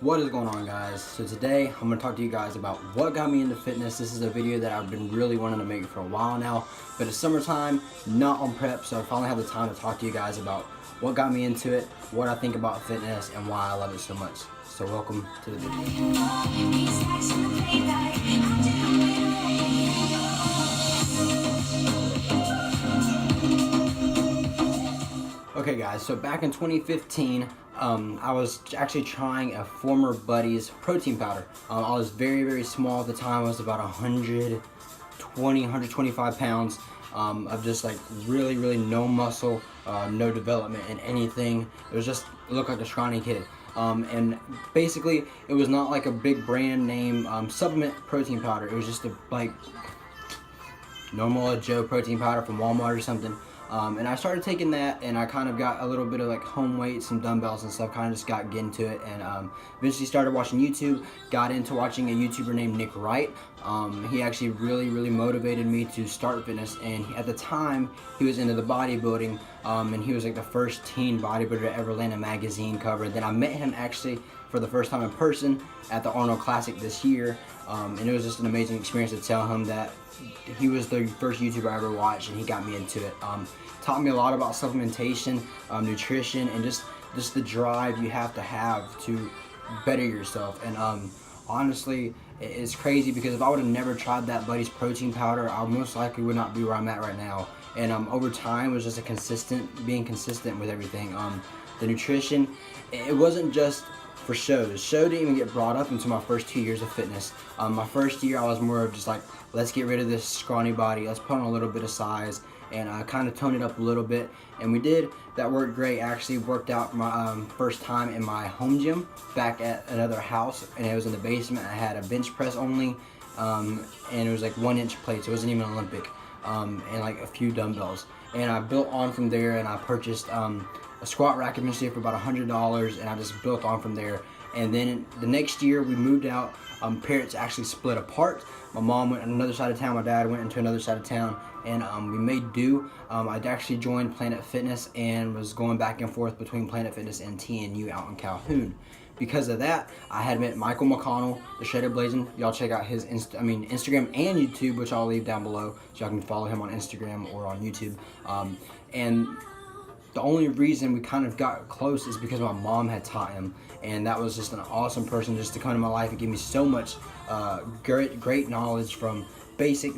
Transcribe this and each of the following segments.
What is going on, guys? So today I'm going to talk to you guys about what got me into fitness. This is a video that I've been really wanting to make for a while now, but it's summertime, not on prep, so I finally have the time to talk to you guys about what got me into it, what I think about fitness, and why I love it so much. So welcome to the video. Okay guys, so back in 2015, I was actually trying a former buddy's protein powder. I was very small at the time. I was about 125 pounds of just like really no muscle, no development in anything. It looked like a scrawny kid. And basically it was not like a big brand name supplement protein powder. It was just a like normal Joe protein powder from Walmart or something. And I started taking that, and I kind of got a little bit of like home weights, some dumbbells and stuff, kind of just got into it, and eventually started watching YouTube, got into watching a YouTuber named Nick Wright. He actually really motivated me to start fitness, and at the time, he was into the bodybuilding, and he was like the first teen bodybuilder to ever land a magazine cover. Then I met him actually for the first time in person at the Arnold Classic this year, and it was just an amazing experience to tell him that he was the first YouTuber I ever watched, and he got me into it. Taught me a lot about supplementation, nutrition, and just the drive you have to better yourself. And honestly, it's crazy because if I would have never tried that buddy's protein powder, I most likely would not be where I'm at right now. And over time, it was just being consistent with everything. The nutrition, it wasn't just for shows. Show didn't even get brought up until my first 2 years of fitness. My first year, I was more of just like, let's get rid of this scrawny body, let's put on a little bit of size, and kind of tone it up a little bit. And we did. That worked great. I actually worked out my first time in my home gym back at another house, and it was in the basement. I had a bench press only, and it was like 1-inch plates. It wasn't even Olympic, and like a few dumbbells. And I built on from there, and I purchased a squat rack eventually for about $100, and I just built on from there. And then the next year we moved out. Parents actually split apart. My mom went on another side of town, my dad went into another side of town, and we made do. I'd actually joined Planet Fitness and was going back and forth between Planet Fitness and TNU out in Calhoun. Because of that, I had met Michael McConnell, the Shredded Blazing. Y'all check out his Instagram and YouTube, which I'll leave down below, so y'all can follow him on Instagram or on YouTube. And the only reason we kind of got close is because my mom had taught him, and that was just an awesome person just to come to my life and give me so much great knowledge, from basic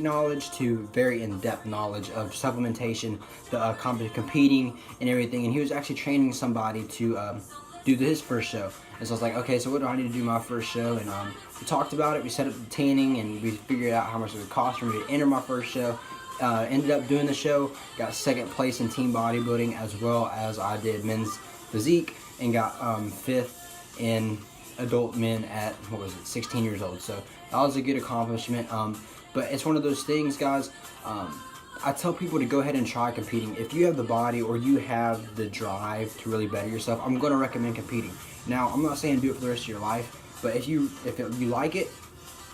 knowledge to very in-depth knowledge of supplementation, the competing and everything. And he was actually training somebody to do his first show, and so I was like, okay, so what do I need to do my first show? And we talked about it, we set up the tanning, and we figured out how much it would cost for me to enter my first show. Ended up doing the show, got second place in team bodybuilding, as well as I did men's physique, and got 5th in adult men at, 16 years old. So that was a good accomplishment. But it's one of those things, guys. I tell people to go ahead and try competing. If you have the body or you have the drive to really better yourself, I'm going to recommend competing. Now, I'm not saying do it for the rest of your life, but if you like it,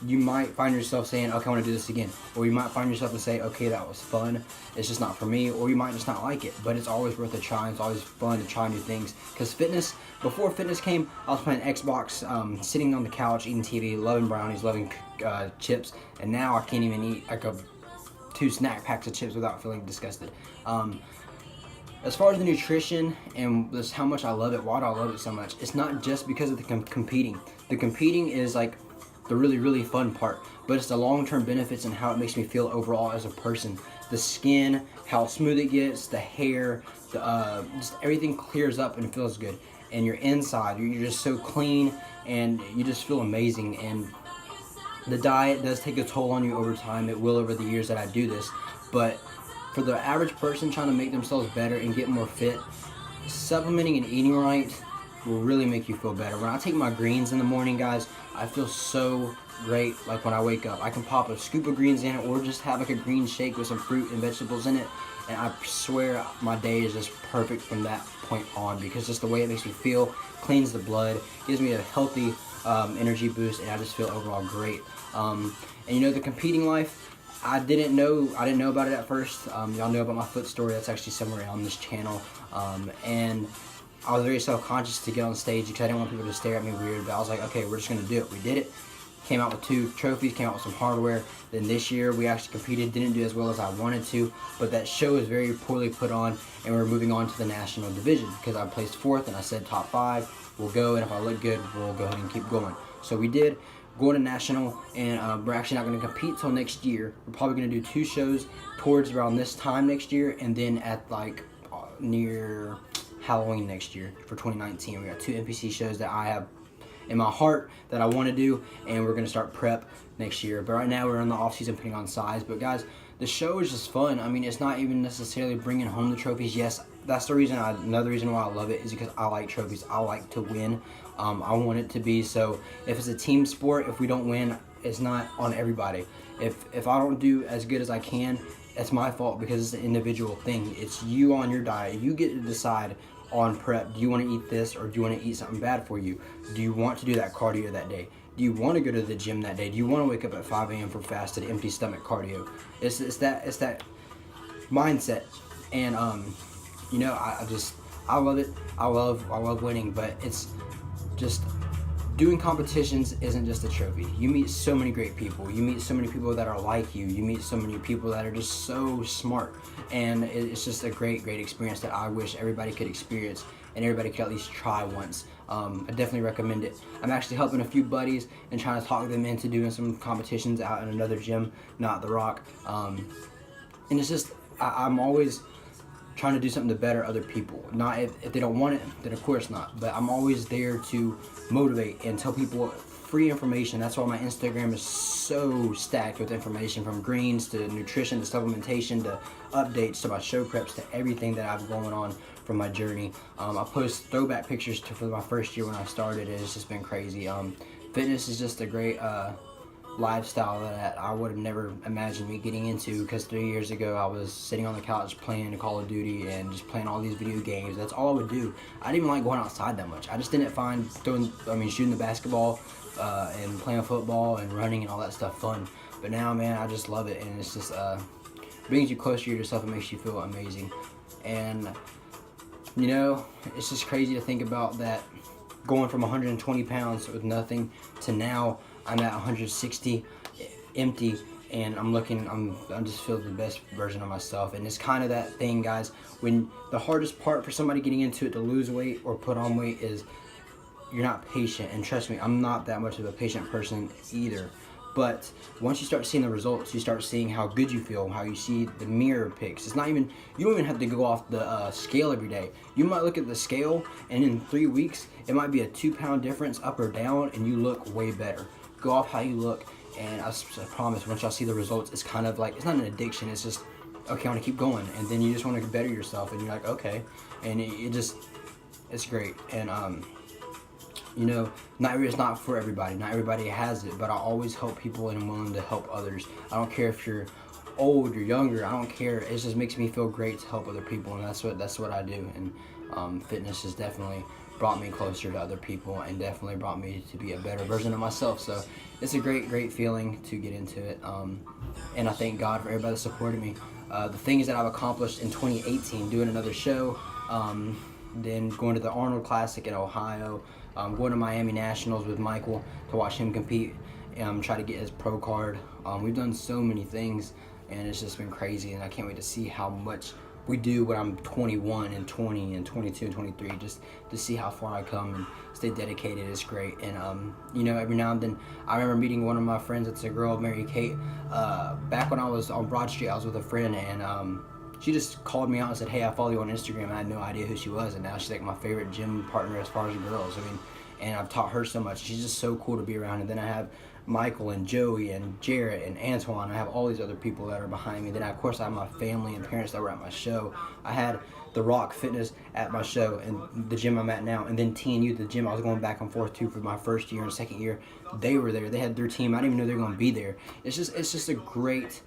you might find yourself saying, okay, I want to do this again. Or you might find yourself to say, okay, that was fun, it's just not for me. Or you might just not like it, but it's always worth a try. It's always fun to try new things. Because before fitness came, I was playing Xbox, sitting on the couch, eating TV, loving brownies, loving chips. And now I can't even eat like 2 snack packs of chips without feeling disgusted. As far as the nutrition and just how much I love it, why do I love it so much? It's not just because of the competing. The competing is like the really fun part, but it's the long-term benefits and how it makes me feel overall as a person. The skin, how smooth it gets, the hair, just everything clears up and feels good. And your inside, you're just so clean, and you just feel amazing. And the diet does take a toll on you over time. It will over the years that I do this, but for the average person trying to make themselves better and get more fit, supplementing and eating right will really make you feel better. When I take my greens in the morning, guys, I feel so great. Like when I wake up, I can pop a scoop of greens in it, or just have like a green shake with some fruit and vegetables in it, and I swear my day is just perfect from that point on, because just the way it makes me feel, cleans the blood, gives me a healthy energy boost, and I just feel overall great. And you know, the competing life, I didn't know about it at first. Y'all know about my foot story. That's actually somewhere on this channel. And I was very self-conscious to get on stage because I didn't want people to stare at me weird, but I was like, okay, we're just going to do it. We did it. Came out with 2 trophies, came out with some hardware. Then this year we actually competed, didn't do as well as I wanted to, but that show was very poorly put on, and we're moving on to the national division because I placed 4th and I said top 5, we'll go, and if I look good, we'll go ahead and keep going. So we did, going to national, and we're actually not going to compete till next year. We're probably going to do 2 shows towards around this time next year, and then at like near Halloween next year for 2019. We got 2 NPC shows that I have in my heart that I want to do, and we're going to start prep next year. But right now we're in the off season putting on size. But guys, the show is just fun. I mean, it's not even necessarily bringing home the trophies. Yes, that's the reason. Another reason why I love it is because I like trophies. I like to win. I want it to be so. If it's a team sport, if we don't win, it's not on everybody. If I don't do as good as I can, it's my fault because it's an individual thing. It's you on your diet. You get to decide on prep. Do you want to eat this, or do you want to eat something bad for you? Do you want to do that cardio that day? Do you want to go to the gym that day? Do you want to wake up at 5 a.m. for fasted, empty stomach cardio? It's that mindset, and you know, I love it. I love winning, but it's just doing competitions isn't just a trophy. You meet so many great people. You meet so many people that are like you. You meet so many people that are just so smart. And it's just a great experience that I wish everybody could experience and everybody could at least try once. I definitely recommend it. I'm actually helping a few buddies and trying to talk them into doing some competitions out in another gym, not The Rock. And it's just, I'm always trying to do something to better other people. Not if they don't want it, then of course not. But I'm always there to motivate and tell people free information. That's why my Instagram is so stacked with information, from greens to nutrition to supplementation to updates to my show preps to everything that I've going on from my journey. I post throwback pictures for my first year when I started, and it's just been crazy. Fitness is just a great lifestyle that I would have never imagined me getting into, because 3 years ago I was sitting on the couch playing Call of Duty and just playing all these video games. That's all I would do. I didn't even like going outside that much. I just didn't find shooting the basketball and playing football and running and all that stuff fun. But now, man, I just love it, and it's just brings you closer to yourself and makes you feel amazing. And you know, it's just crazy to think about that, going from 120 pounds with nothing to now I'm at 160 empty, and I'm just feel the best version of myself. And it's kind of that thing, guys, when the hardest part for somebody getting into it to lose weight or put on weight is you're not patient. And trust me, I'm not that much of a patient person either. But once you start seeing the results, you start seeing how good you feel, how you see the mirror pics. It's not even, you don't even have to go off the scale every day. You might look at the scale, and in 3 weeks, it might be a 2-pound difference up or down, and you look way better. Go off how you look, and I promise, once y'all see the results, it's kind of like, it's not an addiction, it's just, okay, I want to keep going. And then you just want to better yourself, and you're like, okay. And it's great. And you know, it's not for everybody. Not everybody has it, but I always help people, and I'm willing to help others. I don't care if you're old or younger. I don't care. It just makes me feel great to help other people, and that's what I do. And fitness has definitely brought me closer to other people, and definitely brought me to be a better version of myself. So it's a great feeling to get into it. And I thank God for everybody that supported me. The things that I've accomplished in 2018, doing another show, then going to the Arnold Classic in Ohio, going to Miami Nationals with Michael to watch him compete, try to get his pro card. We've done so many things, and it's just been crazy, and I can't wait to see how much we do when I'm 21 and 20 and 22 and 23, just to see how far I come and stay dedicated. Is great. And you know, every now and then I remember meeting one of my friends. It's a girl, Mary Kate. Back when I was on Broad Street, I was with a friend, and she just called me out and said, hey, I follow you on Instagram, and I had no idea who she was, and now she's like my favorite gym partner as far as girls. I mean, and I've taught her so much. She's just so cool to be around. And then I have Michael and Joey and Jarrett and Antoine. I have all these other people that are behind me. Then of course I have my family and parents that were at my show. I had The Rock Fitness at my show, and the gym I'm at now, and then TNU, the gym I was going back and forth to for my first year and second year. They were there. They had their team. I didn't even know they were going to be there. It's just a great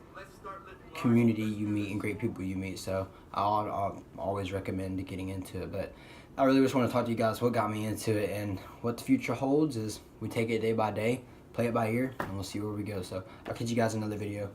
community you meet and great people you meet. So I'll always recommend getting into it. But I really just want to talk to you guys what got me into it, and what the future holds is we take it day by day, play it by ear, and we'll see where we go. So I'll catch you guys in another video.